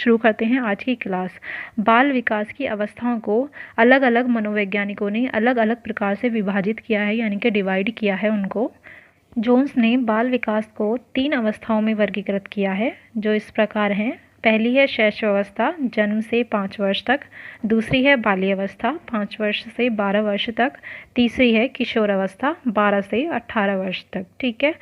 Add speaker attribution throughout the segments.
Speaker 1: शुरू करते हैं आज की क्लास। बाल विकास की अवस्थाओं को अलग अलग मनोवैज्ञानिकों ने अलग अलग प्रकार से विभाजित किया है, यानी कि डिवाइड किया है उनको। जोन्स ने बाल विकास को 3 अवस्थाओं में वर्गीकृत किया है, जो इस प्रकार हैं। पहली है शैशवावस्था, जन्म से 5 वर्ष तक। दूसरी है बाल्यावस्था, 5 वर्ष से 12 वर्ष तक। तीसरी है किशोरावस्था, 12 से 18 वर्ष तक। ठीक है,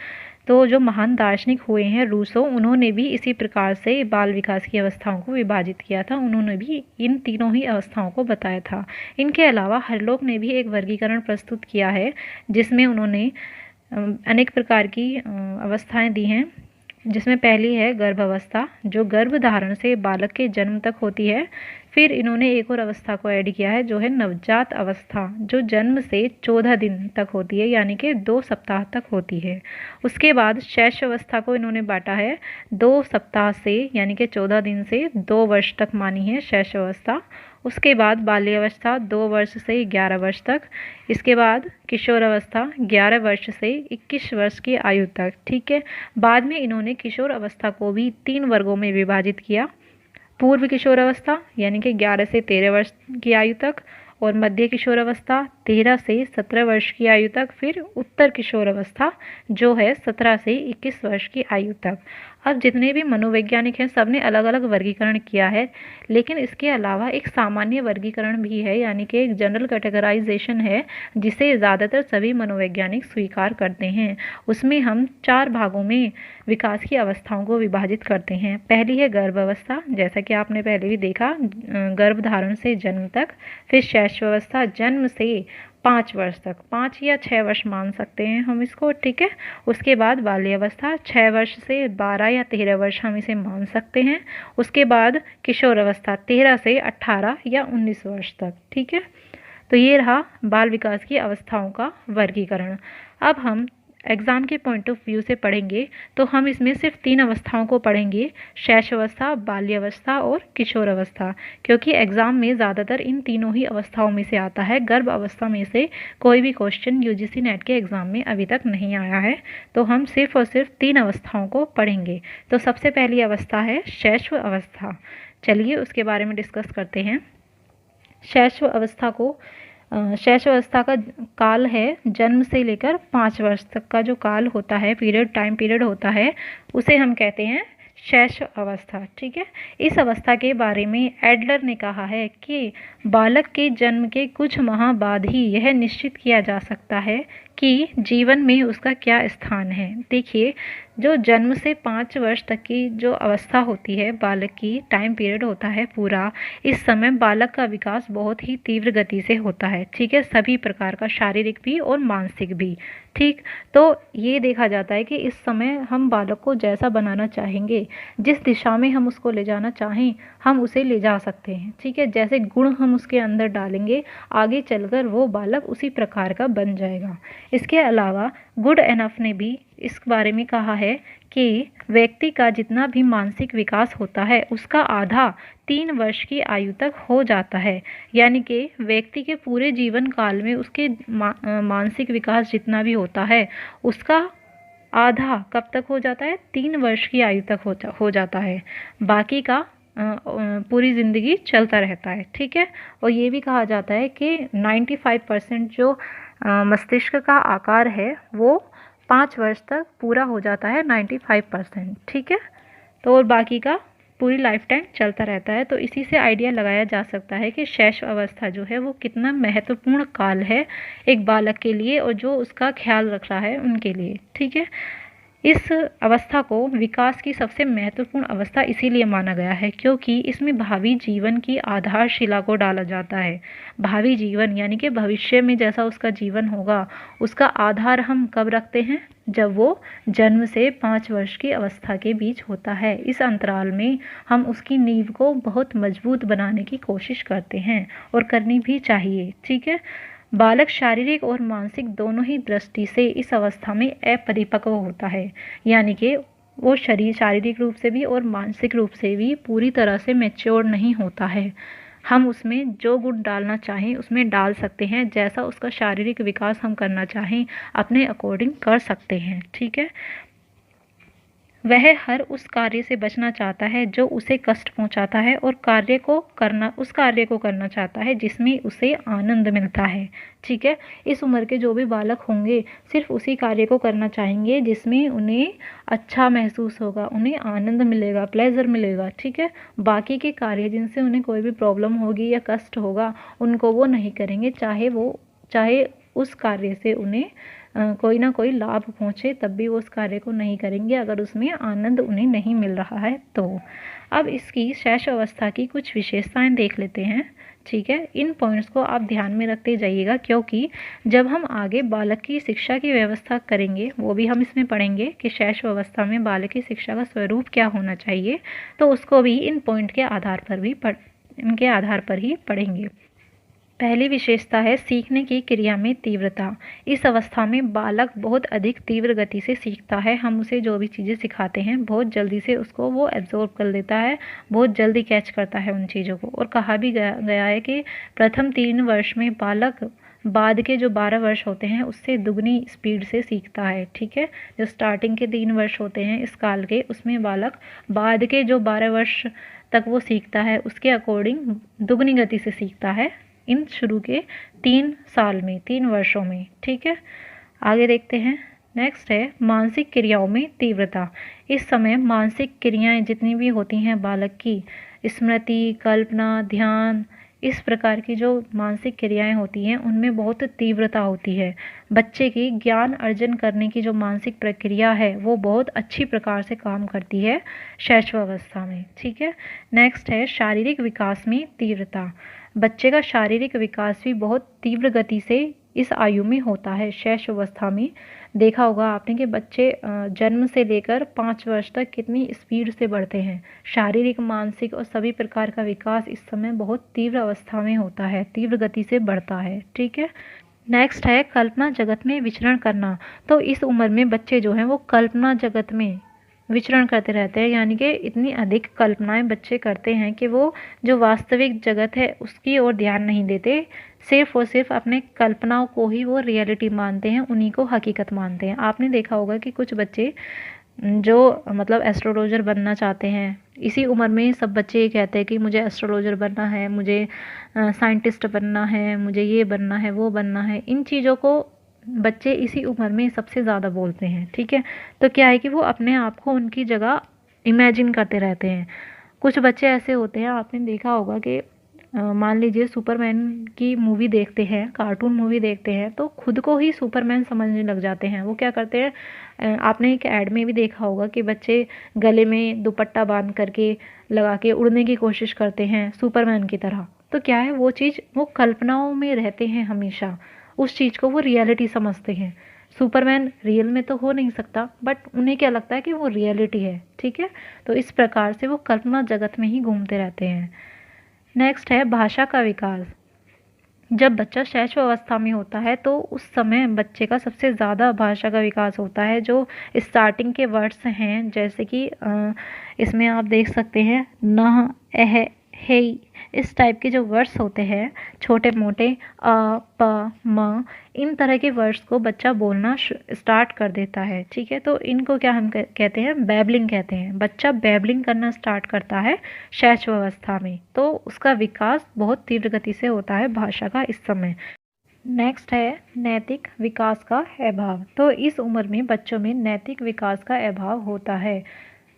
Speaker 1: तो जो महान दार्शनिक हुए हैं रूसो, उन्होंने भी इसी प्रकार से बाल विकास की अवस्थाओं को विभाजित किया था। उन्होंने भी इन तीनों ही अवस्थाओं को बताया था। इनके अलावा हरलोक ने भी एक वर्गीकरण प्रस्तुत किया है, जिसमें उन्होंने अनेक प्रकार की अवस्थाएं दी हैं, जिसमें पहली है गर्भावस्था, जो गर्भधारण से बालक के जन्म तक होती है। फिर इन्होंने एक और अवस्था को ऐड किया है, जो है नवजात अवस्था, जो जन्म से 14 दिन तक होती है, यानी कि 2 सप्ताह तक होती है। उसके बाद शैशवावस्था को इन्होंने बांटा है 2 सप्ताह से, यानी कि 14 दिन से 2 वर्ष तक मानी है शैशवावस्था। उसके बाद बाल्यावस्था 2 वर्ष से 11 वर्ष तक। इसके बाद किशोरावस्था 11 वर्ष से 21 वर्ष की आयु तक। ठीक है, बाद में इन्होंने किशोर अवस्था को भी 3 वर्गों में विभाजित किया। पूर्व किशोरावस्था यानी कि 11 से 13 वर्ष की आयु तक, और मध्य किशोरावस्था 13 से 17 वर्ष की आयु तक। फिर उत्तर किशोरावस्था जो है 17 से 21 वर्ष की आयु तक। अब जितने भी मनोवैज्ञानिक हैं, सब ने अलग अलग वर्गीकरण किया है, लेकिन इसके अलावा एक सामान्य वर्गीकरण भी है, यानी कि एक जनरल कैटेगराइजेशन है, जिसे ज़्यादातर सभी मनोवैज्ञानिक स्वीकार करते हैं। उसमें हम 4 भागों में विकास की अवस्थाओं को विभाजित करते हैं। पहली है गर्भावस्था, जैसा कि आपने पहले भी देखा, गर्भधारण से जन्म तक। फिर शैशवावस्था, जन्म से 5 वर्ष तक, 5 या 6 वर्ष मान सकते हैं हम इसको। ठीक है, उसके बाद बाल्यावस्था 6 वर्ष से 12 या 13 वर्ष हम इसे मान सकते हैं। उसके बाद किशोरावस्था 13 से 18 या 19 वर्ष तक। ठीक है, तो ये रहा बाल विकास की अवस्थाओं का वर्गीकरण। अब हम एग्ज़ाम के पॉइंट ऑफ व्यू से पढ़ेंगे तो हम इसमें सिर्फ 3 अवस्थाओं को पढ़ेंगे, शैशवावस्था, बाल्यावस्था और किशोरावस्था, क्योंकि एग्ज़ाम में ज़्यादातर इन तीनों ही अवस्थाओं में से आता है। गर्भ अवस्था में से कोई भी क्वेश्चन यूजीसी नेट के एग्ज़ाम में अभी तक नहीं आया है, तो हम सिर्फ और सिर्फ 3 अवस्थाओं को पढ़ेंगे। तो सबसे पहली अवस्था है शैशव अवस्था। चलिए उसके बारे में डिस्कस करते हैं। शैशव अवस्था का काल है जन्म से लेकर 5 वर्ष तक का जो काल होता है, टाइम पीरियड होता है, उसे हम कहते हैं शैशव अवस्था। ठीक है, इस अवस्था के बारे में एडलर ने कहा है कि बालक के जन्म के कुछ माह बाद ही यह निश्चित किया जा सकता है कि जीवन में उसका क्या स्थान है। देखिए, जो जन्म से 5 वर्ष तक की जो अवस्था होती है, बालक की टाइम पीरियड होता है पूरा, इस समय बालक का विकास बहुत ही तीव्र गति से होता है। ठीक है, सभी प्रकार का, शारीरिक भी और मानसिक भी। ठीक, तो ये देखा जाता है कि इस समय हम बालक को जैसा बनाना चाहेंगे, जिस दिशा में हम उसको ले जाना चाहें, हम उसे ले जा सकते हैं। ठीक है, जैसे गुण हम उसके अंदर डालेंगे, आगे चलकर वो बालक उसी प्रकार का बन जाएगा। इसके अलावा गुड एनफ ने भी इस बारे में कहा है कि व्यक्ति का जितना भी मानसिक विकास होता है, उसका आधा 3 वर्ष की आयु तक हो जाता है। यानी कि व्यक्ति के पूरे जीवन काल में उसके मानसिक विकास जितना भी होता है, उसका आधा कब तक हो जाता है? 3 वर्ष की आयु तक हो जाता है। बाकी का पूरी ज़िंदगी चलता रहता है। ठीक है, और ये भी कहा जाता है कि 95% जो मस्तिष्क का आकार है वो 5 वर्ष तक पूरा हो जाता है, 95%। ठीक है, तो और बाकी का पूरी लाइफ टाइम चलता रहता है। तो इसी से आइडिया लगाया जा सकता है कि शैशव अवस्था जो है वो कितना महत्वपूर्ण काल है एक बालक के लिए, और जो उसका ख्याल रख रहा है उनके लिए। ठीक है, इस अवस्था को विकास की सबसे महत्वपूर्ण अवस्था इसीलिए माना गया है क्योंकि इसमें भावी जीवन की आधारशिला को डाला जाता है। भावी जीवन यानी कि भविष्य में जैसा उसका जीवन होगा, उसका आधार हम कब रखते हैं? जब वो जन्म से 5 वर्ष की अवस्था के बीच होता है। इस अंतराल में हम उसकी नींव को बहुत मजबूत बनाने की कोशिश करते हैं, और करनी भी चाहिए। ठीक है, बालक शारीरिक और मानसिक दोनों ही दृष्टि से इस अवस्था में अपरिपक्व होता है, यानी कि वो शारीरिक रूप से भी और मानसिक रूप से भी पूरी तरह से मैच्योर नहीं होता है। हम उसमें जो गुण डालना चाहें उसमें डाल सकते हैं, जैसा उसका शारीरिक विकास हम करना चाहें अपने अकॉर्डिंग कर सकते हैं। ठीक है, वह हर उस कार्य से बचना चाहता है जो उसे कष्ट पहुंचाता है और उस कार्य को करना चाहता है जिसमें उसे आनंद मिलता है। ठीक है, इस उम्र के जो भी बालक होंगे सिर्फ उसी कार्य को करना चाहेंगे जिसमें उन्हें अच्छा महसूस होगा, उन्हें आनंद मिलेगा, प्लेजर मिलेगा। ठीक है, बाकी के कार्य जिनसे उन्हें कोई भी प्रॉब्लम होगी या कष्ट होगा उनको वो नहीं करेंगे, चाहे उस कार्य से उन्हें कोई ना कोई लाभ पहुँचे तब भी वो उस कार्य को नहीं करेंगे अगर उसमें आनंद उन्हें नहीं मिल रहा है तो। अब इसकी शैशव अवस्था की कुछ विशेषताएं देख लेते हैं। ठीक है, इन पॉइंट्स को आप ध्यान में रखते जाइएगा क्योंकि जब हम आगे बालक की शिक्षा की व्यवस्था करेंगे वो भी हम इसमें पढ़ेंगे कि शैशव अवस्था में बालक की शिक्षा का स्वरूप क्या होना चाहिए, तो उसको भी इन पॉइंट के आधार पर इनके आधार पर ही पढ़ेंगे। पहली विशेषता है सीखने की क्रिया में तीव्रता। इस अवस्था में बालक बहुत अधिक तीव्र गति से सीखता है। हम उसे जो भी चीज़ें सिखाते हैं बहुत जल्दी से उसको वो एब्जॉर्ब कर लेता है, बहुत जल्दी कैच करता है उन चीज़ों को। और कहा भी गया है कि प्रथम 3 वर्ष में बालक बाद के जो 12 वर्ष होते हैं उससे दुगनी स्पीड से सीखता है। ठीक है, जो स्टार्टिंग के 3 वर्ष होते हैं इस काल के, उसमें बालक बाद के जो 12 वर्ष तक वो सीखता है उसके अकॉर्डिंग दुगनी गति से सीखता है इन शुरू के 3 साल में, 3 वर्षों में। ठीक है, आगे देखते हैं। नेक्स्ट है मानसिक क्रियाओं में तीव्रता। इस समय मानसिक क्रियाएं जितनी भी होती हैं बालक की, स्मृति, कल्पना, ध्यान, इस प्रकार की जो मानसिक क्रियाएं होती हैं उनमें बहुत तीव्रता होती है। बच्चे की ज्ञान अर्जन करने की जो मानसिक प्रक्रिया है वो बहुत अच्छी प्रकार से काम करती है शैशवावस्था में। ठीक है, नेक्स्ट है शारीरिक विकास में तीव्रता। बच्चे का शारीरिक विकास भी बहुत तीव्र गति से इस आयु में होता है। शैशवावस्था में देखा होगा आपने कि बच्चे जन्म से लेकर 5 वर्ष तक कितनी स्पीड से बढ़ते हैं। शारीरिक, मानसिक और सभी प्रकार का विकास इस समय बहुत तीव्र अवस्था में होता है, तीव्र गति से बढ़ता है। ठीक है, नेक्स्ट है कल्पना जगत में विचरण करना। तो इस उम्र में बच्चे जो हैं वो कल्पना जगत में विचरण करते रहते हैं, यानी कि इतनी अधिक कल्पनाएं बच्चे करते हैं कि वो जो वास्तविक जगत है उसकी ओर ध्यान नहीं देते, सिर्फ और सिर्फ अपने कल्पनाओं को ही वो रियलिटी मानते हैं, उन्हीं को हकीकत मानते हैं। आपने देखा होगा कि कुछ बच्चे जो मतलब एस्ट्रोलॉजर बनना चाहते हैं, इसी उम्र में सब बच्चे ये कहते हैं कि मुझे एस्ट्रोलॉजर बनना है, मुझे साइंटिस्ट बनना है, मुझे ये बनना है, वो बनना है। इन चीज़ों को बच्चे इसी उम्र में सबसे ज़्यादा बोलते हैं। ठीक है, तो क्या है कि वो अपने आप को उनकी जगह इमेजिन करते रहते हैं। कुछ बच्चे ऐसे होते हैं, आपने देखा होगा कि मान लीजिए सुपरमैन की मूवी देखते हैं, कार्टून मूवी देखते हैं, तो खुद को ही सुपरमैन समझने लग जाते हैं। वो क्या करते हैं, आपने एक ऐड में भी देखा होगा कि बच्चे गले में दुपट्टा बांध करके लगा के उड़ने की कोशिश करते हैं सुपरमैन की तरह। तो क्या है, वो चीज़ वो कल्पनाओं में रहते हैं हमेशा, उस चीज़ को वो रियलिटी समझते हैं। सुपरमैन रियल में तो हो नहीं सकता, बट उन्हें क्या लगता है कि वो रियलिटी है। ठीक है, तो इस प्रकार से वो कल्पना जगत में ही घूमते रहते हैं। नेक्स्ट है भाषा का विकास। जब बच्चा शैशव अवस्था में होता है तो उस समय बच्चे का सबसे ज़्यादा भाषा का विकास होता है। जो स्टार्टिंग के वर्ड्स हैं, जैसे कि इसमें आप देख सकते हैं न, एह, हे, इस टाइप के जो वर्ड्स होते हैं छोटे मोटे, अ, प, म, इन तरह के वर्ड्स को बच्चा बोलना स्टार्ट कर देता है। ठीक है, तो इनको क्या हम कहते हैं, बैबलिंग कहते हैं। बच्चा बैबलिंग करना स्टार्ट करता है शैशव अवस्था में, तो उसका विकास बहुत तीव्र गति से होता है भाषा का इस समय। नेक्स्ट है नैतिक विकास का अभाव। तो इस उम्र में बच्चों में नैतिक विकास का अभाव होता है।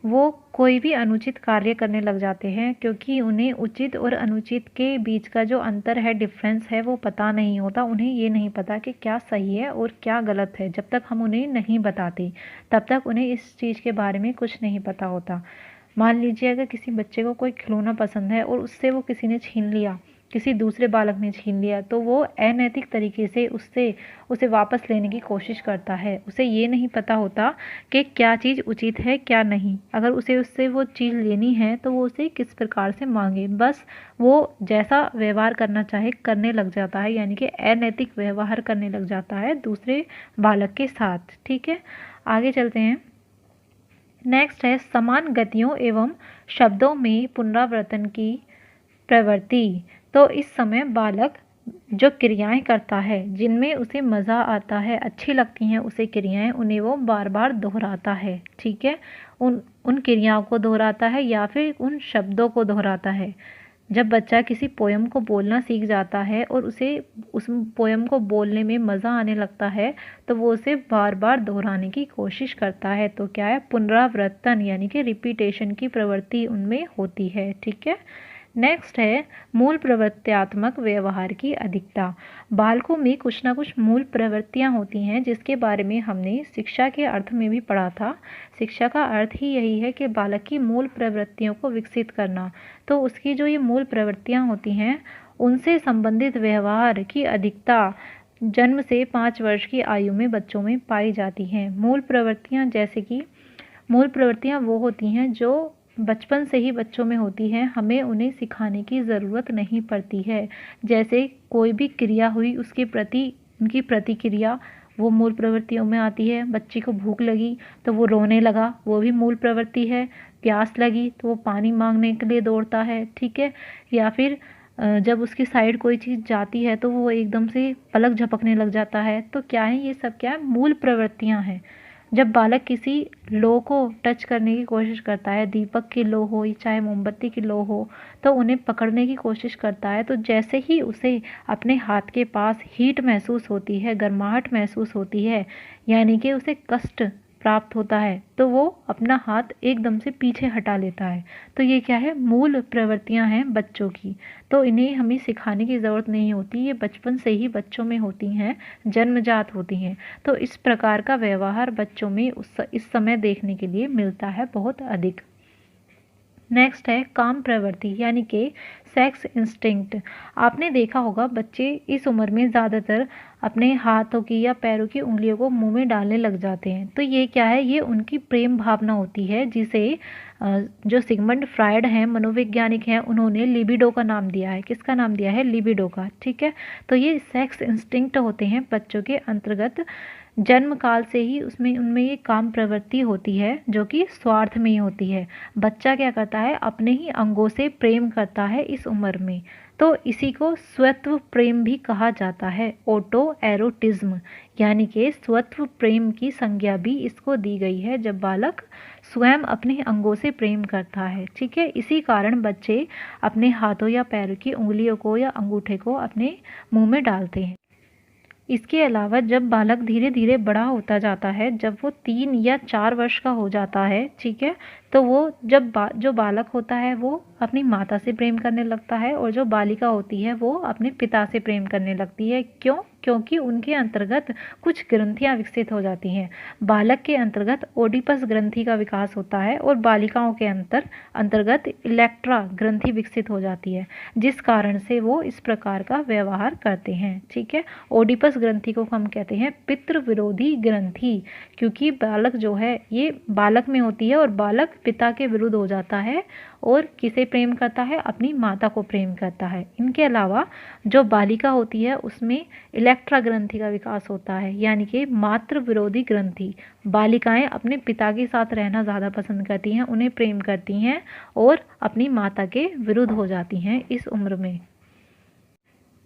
Speaker 1: वो कोई भी अनुचित कार्य करने लग जाते हैं क्योंकि उन्हें उचित और अनुचित के बीच का जो अंतर है, डिफरेंस है, वो पता नहीं होता। उन्हें ये नहीं पता कि क्या सही है और क्या गलत है। जब तक हम उन्हें नहीं बताते तब तक उन्हें इस चीज़ के बारे में कुछ नहीं पता होता। मान लीजिए अगर किसी बच्चे को कोई खिलौना पसंद है और उससे वो किसी ने छीन लिया, किसी दूसरे बालक ने छीन लिया, तो वो अनैतिक तरीके से उसे वापस लेने की कोशिश करता है। उसे ये नहीं पता होता कि क्या चीज़ उचित है क्या नहीं। अगर उसे उससे वो चीज़ लेनी है तो वो उसे किस प्रकार से मांगे, बस वो जैसा व्यवहार करना चाहे करने लग जाता है, यानी कि अनैतिक व्यवहार करने लग जाता है दूसरे बालक के साथ। ठीक है, आगे चलते हैं। नेक्स्ट है समान गतियों एवं शब्दों में पुनरावर्तन की प्रवृत्ति। तो इस समय बालक जो क्रियाएं करता है जिनमें उसे मज़ा आता है, अच्छी लगती हैं उसे क्रियाएं, उन्हें वो बार बार दोहराता है। ठीक है, उन उन क्रियाओं को दोहराता है या फिर उन शब्दों को दोहराता है। जब बच्चा किसी पोयम को बोलना सीख जाता है और उसे उस पोयम को बोलने में मज़ा आने लगता है, तो वो उसे बार बार दोहराने की कोशिश करता है। तो क्या है, पुनरावर्तन यानी कि रिपीटेशन की प्रवृत्ति उनमें होती है। ठीक है। नेक्स्ट है मूल प्रवृत्त्यात्मक व्यवहार की अधिकता। बालकों में कुछ ना कुछ मूल प्रवृत्तियां होती हैं जिसके बारे में हमने शिक्षा के अर्थ में भी पढ़ा था। शिक्षा का अर्थ ही यही है कि बालक की मूल प्रवृत्तियों को विकसित करना। तो उसकी जो ये मूल प्रवृत्तियां होती हैं उनसे संबंधित व्यवहार की अधिकता जन्म से 5 वर्ष की आयु में बच्चों में पाई जाती हैं। मूल प्रवृत्तियां वो होती हैं जो बचपन से ही बच्चों में होती है, हमें उन्हें सिखाने की ज़रूरत नहीं पड़ती है। जैसे कोई भी क्रिया हुई उसके प्रति उनकी प्रतिक्रिया वो मूल प्रवृत्तियों में आती है। बच्चे को भूख लगी तो वो रोने लगा, वो भी मूल प्रवृत्ति है। प्यास लगी तो वो पानी मांगने के लिए दौड़ता है। ठीक है। या फिर जब उसकी साइड कोई चीज़ जाती है तो वो एकदम से पलक झपकने लग जाता है। तो क्या है, ये सब क्या है, मूल प्रवृत्तियाँ हैं। जब बालक किसी लो को टच करने की कोशिश करता है, दीपक की लो हो चाहे मोमबत्ती की लो हो, तो उन्हें पकड़ने की कोशिश करता है। तो जैसे ही उसे अपने हाथ के पास हीट महसूस होती है, गर्माहट महसूस होती है, यानी कि उसे कष्ट प्राप्त होता है, तो वो अपना हाथ एकदम से पीछे हटा लेता है। तो ये क्या है, मूल प्रवृत्तियां हैं बच्चों की। तो इन्हें हमें सिखाने की ज़रूरत नहीं होती, ये बचपन से ही बच्चों में होती हैं, जन्मजात होती हैं। तो इस प्रकार का व्यवहार बच्चों में इस समय देखने के लिए मिलता है बहुत अधिक। नेक्स्ट है काम प्रवृत्ति यानी कि सेक्स इंस्टिंक्ट। आपने देखा होगा बच्चे इस उम्र में ज़्यादातर अपने हाथों की या पैरों की उंगलियों को मुंह में डालने लग जाते हैं। तो ये क्या है, ये उनकी प्रेम भावना होती है, जिसे जो सिगमंड फ्रायड हैं, मनोवैज्ञानिक हैं, उन्होंने लिबिडो का नाम दिया है। किसका नाम दिया है, लिबिडो का। ठीक है। तो ये सेक्स इंस्टिंक्ट होते हैं बच्चों के अंतर्गत। जन्म काल से ही उनमें ये काम प्रवृत्ति होती है जो कि स्वार्थ में ही होती है। बच्चा क्या करता है, अपने ही अंगों से प्रेम करता है इस उम्र में। तो इसी को स्वत्व प्रेम भी कहा जाता है, ऑटो एरोटिज्म, यानी कि स्वत्व प्रेम की संज्ञा भी इसको दी गई है जब बालक स्वयं अपने अंगों से प्रेम करता है। ठीक है। इसी कारण बच्चे अपने हाथों या पैरों की उंगलियों को या अंगूठे को अपने मुंह में डालते हैं। इसके अलावा जब बालक धीरे धीरे बड़ा होता जाता है, जब वो 3 या 4 वर्ष का हो जाता है, ठीक है, तो वो जो बालक होता है वो अपनी माता से प्रेम करने लगता है, और जो बालिका होती है वो अपने पिता से प्रेम करने लगती है। क्यों? क्योंकि उनके अंतर्गत कुछ ग्रंथियां विकसित हो जाती हैं। बालक के अंतर्गत ओडिपस ग्रंथि का विकास होता है और बालिकाओं के अंतर्गत इलेक्ट्रा ग्रंथि विकसित हो जाती है, जिस कारण से वो इस प्रकार का व्यवहार करते हैं। ठीक है। ओडिपस ग्रंथि को हम कहते हैं पितृ विरोधी ग्रंथि, क्योंकि बालक जो है ये बालक में होती है और बालक पिता के विरुद्ध हो जाता है और किसे प्रेम करता है, अपनी माता को प्रेम करता है। इनके अलावा जो बालिका होती है उसमें इलेक्ट्रा ग्रंथि का विकास होता है, यानी कि मातृ विरोधी ग्रंथि। बालिकाएं अपने पिता के साथ रहना ज़्यादा पसंद करती हैं, उन्हें प्रेम करती हैं और अपनी माता के विरुद्ध हो जाती हैं इस उम्र में।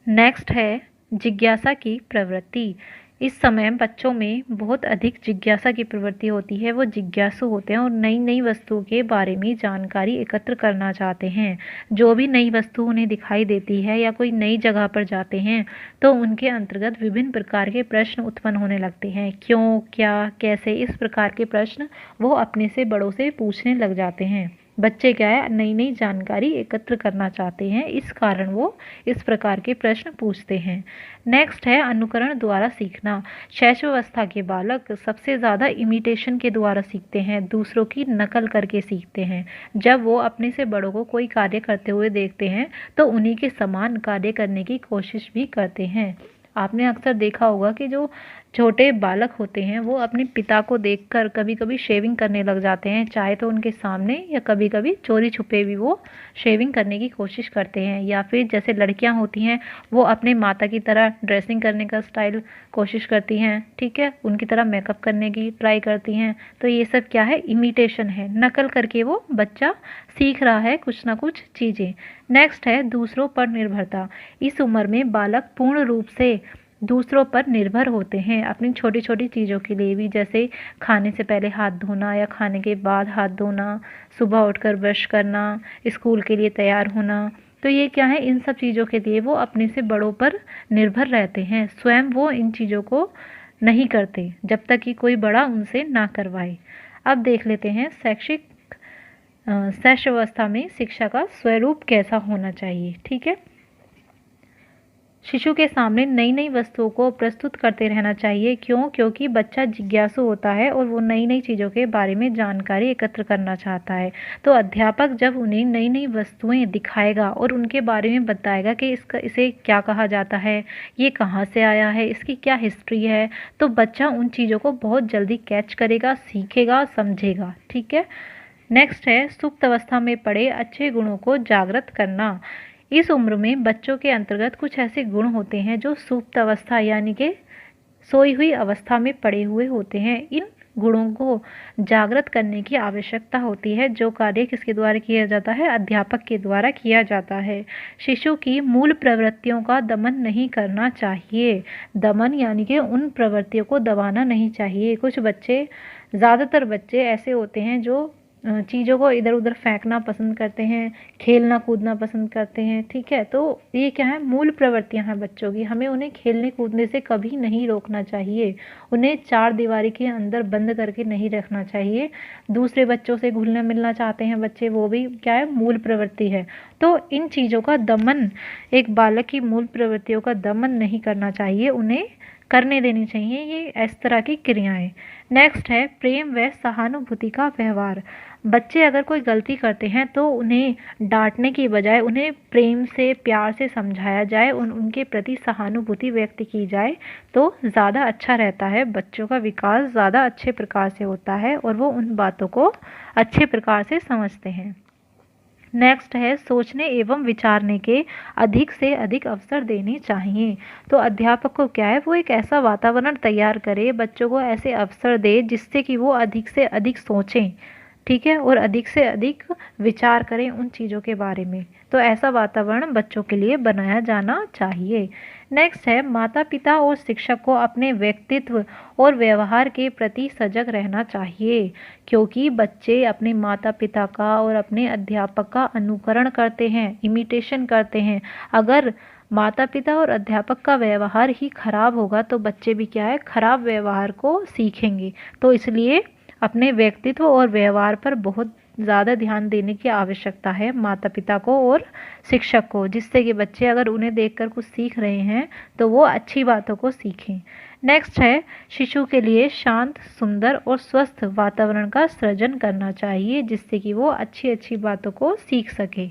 Speaker 1: नेक्स्ट है जिज्ञासा की प्रवृत्ति। इस समय बच्चों में बहुत अधिक जिज्ञासा की प्रवृत्ति होती है। वो जिज्ञासु होते हैं और नई नई वस्तुओं के बारे में जानकारी एकत्र करना चाहते हैं। जो भी नई वस्तु उन्हें दिखाई देती है या कोई नई जगह पर जाते हैं तो उनके अंतर्गत विभिन्न प्रकार के प्रश्न उत्पन्न होने लगते हैं। क्यों, क्या, कैसे, इस प्रकार के प्रश्न वो अपने से बड़ों से पूछने लग जाते हैं। बच्चे क्या है, नई नई जानकारी एकत्र करना चाहते हैं, इस कारण वो इस प्रकार के प्रश्न पूछते हैं। नेक्स्ट है अनुकरण द्वारा सीखना। शैशवावस्था के बालक सबसे ज़्यादा इमिटेशन के द्वारा सीखते हैं, दूसरों की नकल करके सीखते हैं। जब वो अपने से बड़ों को कोई कार्य करते हुए देखते हैं तो उन्हीं के समान कार्य करने की कोशिश भी करते हैं। आपने अक्सर देखा होगा कि जो छोटे बालक होते हैं वो अपने पिता को देखकर कभी कभी शेविंग करने लग जाते हैं, चाहे तो उनके सामने या कभी कभी चोरी छुपे भी वो शेविंग करने की कोशिश करते हैं। या फिर जैसे लड़कियां होती हैं वो अपने माता की तरह ड्रेसिंग करने का स्टाइल कोशिश करती हैं, ठीक है, उनकी तरह मेकअप करने की ट्राई करती हैं। तो ये सब क्या है, इमिटेशन है, नकल करके वो बच्चा सीख रहा है कुछ ना कुछ चीज़ें। नेक्स्ट है दूसरों पर निर्भरता। इस उम्र में बालक पूर्ण रूप से दूसरों पर निर्भर होते हैं अपनी छोटी छोटी चीज़ों के लिए भी, जैसे खाने से पहले हाथ धोना या खाने के बाद हाथ धोना, सुबह उठकर ब्रश करना, स्कूल के लिए तैयार होना। तो ये क्या है, इन सब चीज़ों के लिए वो अपने से बड़ों पर निर्भर रहते हैं, स्वयं वो इन चीज़ों को नहीं करते जब तक कि कोई बड़ा उनसे ना करवाए। अब देख लेते हैं शैशवावस्था में शिक्षा का स्वरूप कैसा होना चाहिए। ठीक है, शिशु के सामने नई नई वस्तुओं को प्रस्तुत करते रहना चाहिए। क्यों? क्योंकि बच्चा जिज्ञासु होता है और वो नई नई चीज़ों के बारे में जानकारी एकत्र करना चाहता है। तो अध्यापक जब उन्हें नई नई वस्तुएं दिखाएगा और उनके बारे में बताएगा कि इसे क्या कहा जाता है, ये कहाँ से आया है, इसकी क्या हिस्ट्री है, तो बच्चा उन चीज़ों को बहुत जल्दी कैच करेगा, सीखेगा, समझेगा। ठीक है, नेक्स्ट है सुप्त अवस्था में पड़े अच्छे गुणों को जागृत करना। इस उम्र में बच्चों के अंतर्गत कुछ ऐसे गुण होते हैं जो सुप्त अवस्था यानी कि सोई हुई अवस्था में पड़े हुए होते हैं। इन गुणों को जागृत करने की आवश्यकता होती है, जो कार्य किसके द्वारा किया जाता है? अध्यापक के द्वारा किया जाता है। शिशु की मूल प्रवृत्तियों का दमन नहीं करना चाहिए। दमन यानी कि उन प्रवृत्तियों को दबाना नहीं चाहिए। कुछ बच्चे, ज़्यादातर बच्चे ऐसे होते हैं जो चीज़ों को इधर उधर फेंकना पसंद करते हैं, खेलना कूदना पसंद करते हैं। ठीक है, तो ये क्या है, मूल प्रवृत्तियां हैं बच्चों की। हमें उन्हें खेलने कूदने से कभी नहीं रोकना चाहिए। उन्हें चार दीवारी के अंदर बंद करके नहीं रखना चाहिए। दूसरे बच्चों से घुलना मिलना चाहते हैं बच्चे, वो भी क्या है, मूल प्रवृत्ति है। तो इन चीज़ों का दमन, एक बालक की मूल प्रवृत्तियों का दमन नहीं करना चाहिए, उन्हें करने देनी चाहिए ये इस तरह की क्रियाएं। नेक्स्ट है प्रेम व सहानुभूति का व्यवहार। बच्चे अगर कोई गलती करते हैं तो उन्हें डांटने की बजाय उन्हें प्रेम से, प्यार से समझाया जाए, उनके प्रति सहानुभूति व्यक्त की जाए तो ज़्यादा अच्छा रहता है। बच्चों का विकास ज़्यादा अच्छे प्रकार से होता है और वो उन बातों को अच्छे प्रकार से समझते हैं। नेक्स्ट है सोचने एवं विचारने के अधिक से अधिक अवसर देने चाहिए। तो अध्यापक को क्या है, वो एक ऐसा वातावरण तैयार करे, बच्चों को ऐसे अवसर दे जिससे कि वो अधिक से अधिक सोचें। ठीक है, और अधिक से अधिक विचार करें उन चीज़ों के बारे में। तो ऐसा वातावरण बच्चों के लिए बनाया जाना चाहिए। नेक्स्ट है माता पिता और शिक्षक को अपने व्यक्तित्व और व्यवहार के प्रति सजग रहना चाहिए, क्योंकि बच्चे अपने माता पिता का और अपने अध्यापक का अनुकरण करते हैं, इमिटेशन करते हैं। अगर माता पिता और अध्यापक का व्यवहार ही खराब होगा तो बच्चे भी क्या है, खराब व्यवहार को सीखेंगे। तो इसलिए अपने व्यक्तित्व और व्यवहार पर बहुत ज़्यादा ध्यान देने की आवश्यकता है माता पिता को और शिक्षक को, जिससे कि बच्चे अगर उन्हें देखकर कुछ सीख रहे हैं तो वो अच्छी बातों को सीखें। नेक्स्ट है शिशु के लिए शांत, सुंदर और स्वस्थ वातावरण का सृजन करना चाहिए, जिससे कि वो अच्छी अच्छी बातों को सीख सके।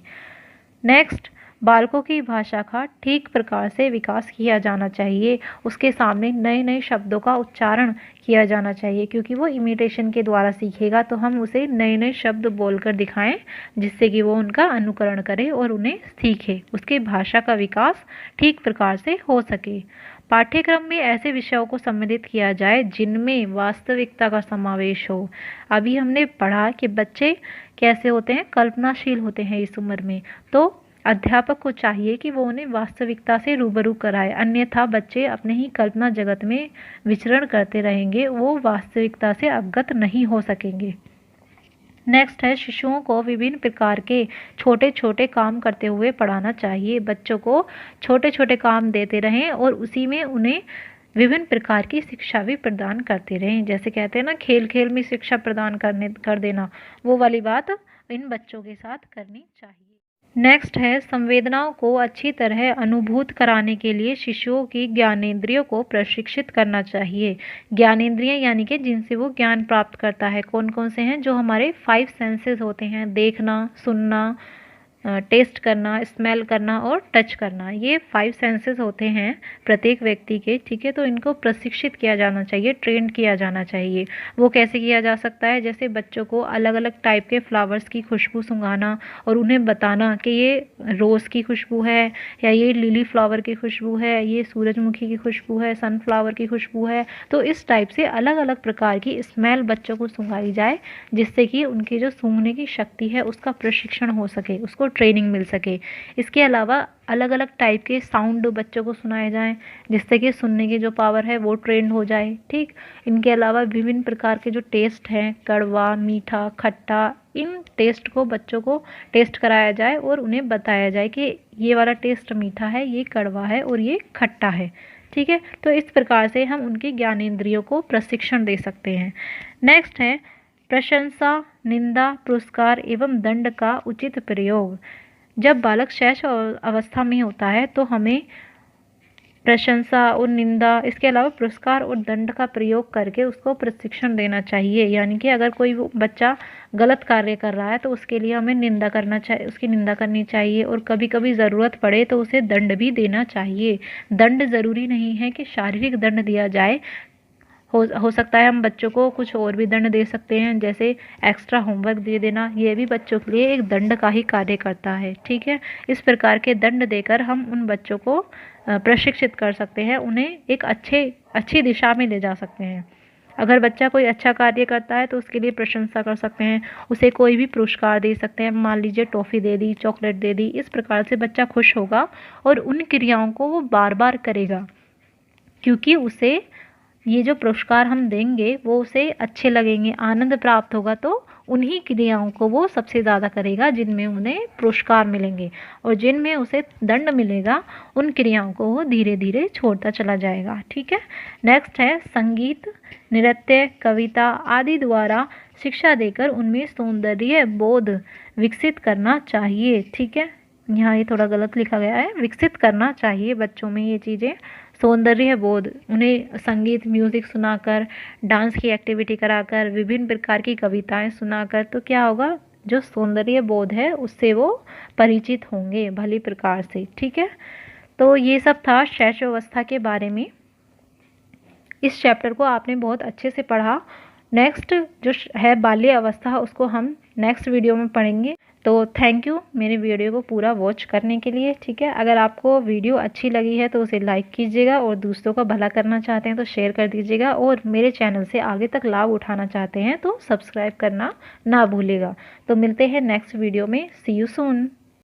Speaker 1: नेक्स्ट, बालकों की भाषा का ठीक प्रकार से विकास किया जाना चाहिए। उसके सामने नए नए शब्दों का उच्चारण किया जाना चाहिए, क्योंकि वो इमिटेशन के द्वारा सीखेगा। तो हम उसे नए नए शब्द बोलकर दिखाएं जिससे कि वो उनका अनुकरण करे और उन्हें सीखे, उसके भाषा का विकास ठीक प्रकार से हो सके। पाठ्यक्रम में ऐसे विषयों को सम्मिलित किया जाए जिनमें वास्तविकता का समावेश हो। अभी हमने पढ़ा कि बच्चे कैसे होते हैं, कल्पनाशील होते हैं इस उम्र में। तो अध्यापक को चाहिए कि वो उन्हें वास्तविकता से रूबरू कराए, अन्यथा बच्चे अपने ही कल्पना जगत में विचरण करते रहेंगे, वो वास्तविकता से अवगत नहीं हो सकेंगे। नेक्स्ट है शिशुओं को विभिन्न प्रकार के छोटे छोटे काम करते हुए पढ़ाना चाहिए। बच्चों को छोटे छोटे काम देते रहें और उसी में उन्हें विभिन्न प्रकार की शिक्षा भी प्रदान करते रहें। जैसे कहते हैं ना, खेल खेल में शिक्षा प्रदान कर देना, वो वाली बात इन बच्चों के साथ करनी चाहिए। नेक्स्ट है संवेदनाओं को अच्छी तरह अनुभूत कराने के लिए शिशुओं की ज्ञानेंद्रियों को प्रशिक्षित करना चाहिए। ज्ञानेंद्रियां यानी कि जिनसे वो ज्ञान प्राप्त करता है, कौन कौन से हैं? जो हमारे 5 सेंसेस होते हैं, देखना, सुनना, टेस्ट करना, स्मेल करना और टच करना। ये 5 सेंसेस होते हैं प्रत्येक व्यक्ति के। ठीक है, तो इनको प्रशिक्षित किया जाना चाहिए, ट्रेंड किया जाना चाहिए। वो कैसे किया जा सकता है? जैसे बच्चों को अलग अलग टाइप के फ्लावर्स की खुशबू सूंघाना और उन्हें बताना कि ये रोज़ की खुशबू है, या ये लिली फ्लावर की खुशबू है, ये सूरजमुखी की खुशबू है, सनफ्लावर की खुशबू है। तो इस टाइप से अलग अलग प्रकार की स्मेल बच्चों को सूंघाई जाए, जिससे कि उनकी जो सूंघने की शक्ति है उसका प्रशिक्षण हो सके, उसको ट्रेनिंग मिल सके। इसके अलावा अलग अलग टाइप के साउंड बच्चों को सुनाए जाएं, जिससे कि सुनने की जो पावर है वो ट्रेंड हो जाए। ठीक, इनके अलावा विभिन्न प्रकार के जो टेस्ट हैं, कड़वा, मीठा, खट्टा, इन टेस्ट को बच्चों को टेस्ट कराया जाए और उन्हें बताया जाए कि ये वाला टेस्ट मीठा है, ये कड़वा है और ये खट्टा है। ठीक है, तो इस प्रकार से हम उनकी ज्ञानेंद्रियों को प्रशिक्षण दे सकते हैं। नेक्स्ट है प्रशंसा, निंदा, पुरस्कार एवं दंड का उचित प्रयोग। जब बालक शैशव अवस्था में होता है तो हमें प्रशंसा और निंदा, इसके अलावा पुरस्कार और दंड का प्रयोग करके उसको प्रशिक्षण देना चाहिए। यानी कि अगर कोई बच्चा गलत कार्य कर रहा है तो उसके लिए हमें निंदा करना चाहिए, उसकी निंदा करनी चाहिए, और कभी कभी ज़रूरत पड़े तो उसे दंड भी देना चाहिए। दंड ज़रूरी नहीं है कि शारीरिक दंड दिया जाए, हो सकता है हम बच्चों को कुछ और भी दंड दे सकते हैं, जैसे एक्स्ट्रा होमवर्क दे देना, ये भी बच्चों के लिए एक दंड का ही कार्य करता है। ठीक है, इस प्रकार के दंड देकर हम उन बच्चों को प्रशिक्षित कर सकते हैं, उन्हें एक अच्छी दिशा में ले जा सकते हैं। अगर बच्चा कोई अच्छा कार्य करता है तो उसके लिए प्रशंसा कर सकते हैं, उसे कोई भी पुरस्कार दे सकते हैं, मान लीजिए टॉफ़ी दे दी, चॉकलेट दे दी। इस प्रकार से बच्चा खुश होगा और उन क्रियाओं को वो बार बार करेगा, क्योंकि उसे ये जो पुरस्कार हम देंगे वो उसे अच्छे लगेंगे, आनंद प्राप्त होगा, तो उन्हीं क्रियाओं को वो सबसे ज़्यादा करेगा जिनमें उन्हें पुरस्कार मिलेंगे, और जिनमें उसे दंड मिलेगा उन क्रियाओं को वो धीरे धीरे छोड़ता चला जाएगा। ठीक है, नेक्स्ट है संगीत, नृत्य, कविता आदि द्वारा शिक्षा देकर उनमें सौंदर्य बोध विकसित करना चाहिए। ठीक है, यहाँ ये थोड़ा गलत लिखा गया है, विकसित करना चाहिए बच्चों में ये चीज़ें, सौंदर्य बोध। उन्हें संगीत, म्यूज़िक सुनाकर, डांस की एक्टिविटी कराकर, विभिन्न प्रकार की कविताएं सुनाकर, तो क्या होगा, जो सौंदर्य बोध है उससे वो परिचित होंगे भली प्रकार से। ठीक है, तो ये सब था शैशव अवस्था के बारे में। इस चैप्टर को आपने बहुत अच्छे से पढ़ा। नेक्स्ट जो है बाल्य अवस्था, उसको हम नेक्स्ट वीडियो में पढ़ेंगे। तो थैंक यू मेरे वीडियो को पूरा वॉच करने के लिए। ठीक है, अगर आपको वीडियो अच्छी लगी है तो उसे लाइक कीजिएगा, और दूसरों का भला करना चाहते हैं तो शेयर कर दीजिएगा, और मेरे चैनल से आगे तक लाभ उठाना चाहते हैं तो सब्सक्राइब करना ना भूलिएगा। तो मिलते हैं नेक्स्ट वीडियो में। सी यू सून।